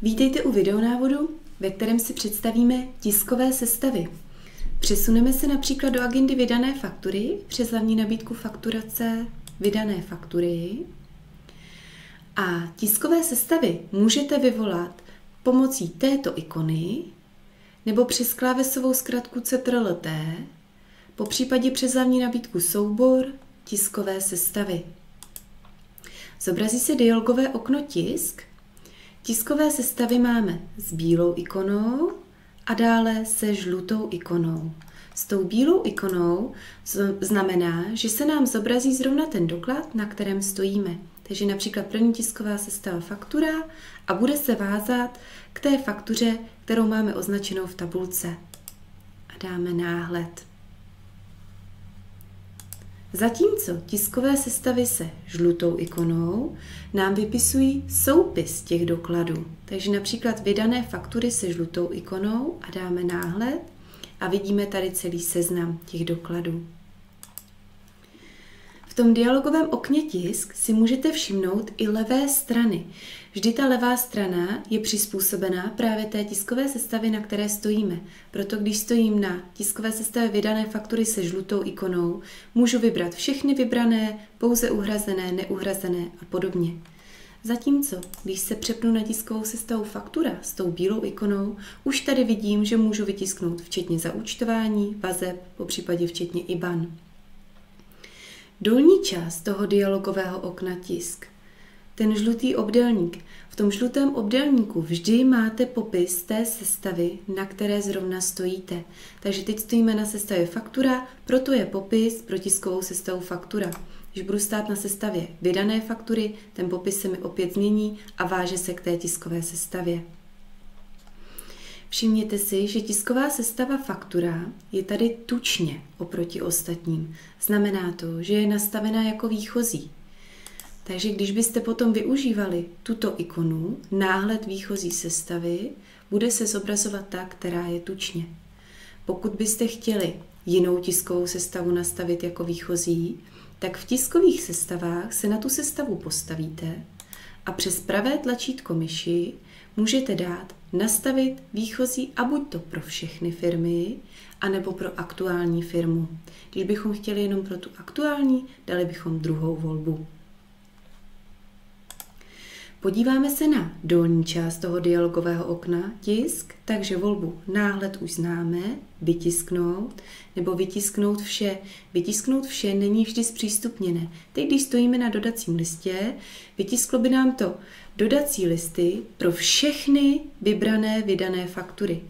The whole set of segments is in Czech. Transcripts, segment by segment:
Vítejte u videonávodu, ve kterém si představíme tiskové sestavy. Přesuneme se například do agendy vydané faktury přes hlavní nabídku fakturace vydané faktury. A tiskové sestavy můžete vyvolat pomocí této ikony nebo přes klávesovou zkratku CTRL-T, popřípadě přes hlavní nabídku soubor tiskové sestavy. Zobrazí se dialogové okno tisk. Tiskové sestavy máme s bílou ikonou a dále se žlutou ikonou. S tou bílou ikonou znamená, že se nám zobrazí zrovna ten doklad, na kterém stojíme. Takže například první tisková sestava faktura a bude se vázat k té faktuře, kterou máme označenou v tabulce. A dáme náhled. Zatímco tiskové sestavy se žlutou ikonou nám vypisují soupis těch dokladů. Takže například vydané faktury se žlutou ikonou a dáme náhled a vidíme tady celý seznam těch dokladů. V tom dialogovém okně tisk si můžete všimnout i levé strany. Vždy ta levá strana je přizpůsobená právě té tiskové sestavě, na které stojíme. Proto když stojím na tiskové sestavě vydané faktury se žlutou ikonou, můžu vybrat všechny vybrané, pouze uhrazené, neuhrazené a podobně. Zatímco, když se přepnu na tiskovou sestavu faktura s tou bílou ikonou, už tady vidím, že můžu vytisknout včetně zaúčtování, vazeb, popřípadě včetně IBAN. Dolní část toho dialogového okna tisk, ten žlutý obdélník. V tom žlutém obdélníku vždy máte popis té sestavy, na které zrovna stojíte. Takže teď stojíme na sestavě faktura, proto je popis pro tiskovou sestavu faktura. Když budu stát na sestavě vydané faktury, ten popis se mi opět změní a váže se k té tiskové sestavě. Všimněte si, že tisková sestava faktura je tady tučně oproti ostatním. Znamená to, že je nastavená jako výchozí. Takže když byste potom využívali tuto ikonu, náhled výchozí sestavy, bude se zobrazovat ta, která je tučně. Pokud byste chtěli jinou tiskovou sestavu nastavit jako výchozí, tak v tiskových sestavách se na tu sestavu postavíte a přes pravé tlačítko myši můžete dát nastavit výchozí a buď to pro všechny firmy, anebo pro aktuální firmu. Když bychom chtěli jenom pro tu aktuální, dali bychom druhou volbu. Podíváme se na dolní část toho dialogového okna tisk, takže volbu náhled už známe, vytisknout nebo vytisknout vše. Vytisknout vše není vždy zpřístupněné. Teď, když stojíme na dodacím listě, vytisklo by nám to dodací listy pro všechny vybrané vydané faktury.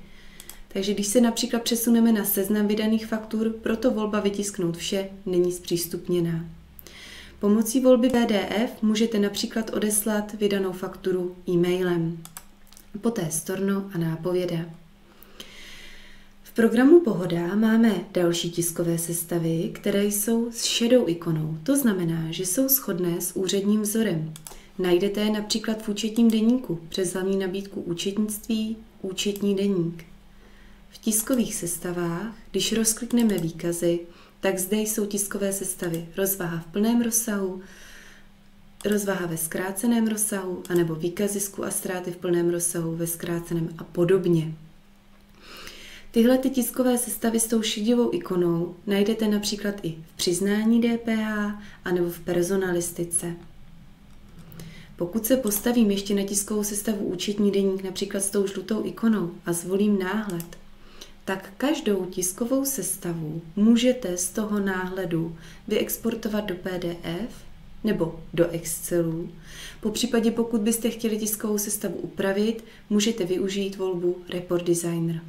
Takže když se například přesuneme na seznam vydaných faktur, proto volba vytisknout vše není zpřístupněná. Pomocí volby PDF můžete například odeslat vydanou fakturu e-mailem. Poté storno a nápověda. V programu Pohoda máme další tiskové sestavy, které jsou s šedou ikonou. To znamená, že jsou shodné s úředním vzorem. Najdete je například v účetním deníku přes hlavní nabídku účetnictví, účetní deník. V tiskových sestavách, když rozklikneme výkazy, tak zde jsou tiskové sestavy rozvaha v plném rozsahu, rozvaha ve zkráceném rozsahu, anebo výkazy zisku a ztráty v plném rozsahu, ve zkráceném a podobně. Tyhle tiskové sestavy s tou šedivou ikonou najdete například i v přiznání DPH anebo v personalistice. Pokud se postavím ještě na tiskovou sestavu účetní deník například s tou žlutou ikonou a zvolím náhled, tak každou tiskovou sestavu můžete z toho náhledu vyexportovat do PDF nebo do Excelu. Popřípadě pokud byste chtěli tiskovou sestavu upravit, můžete využít volbu Report Designer.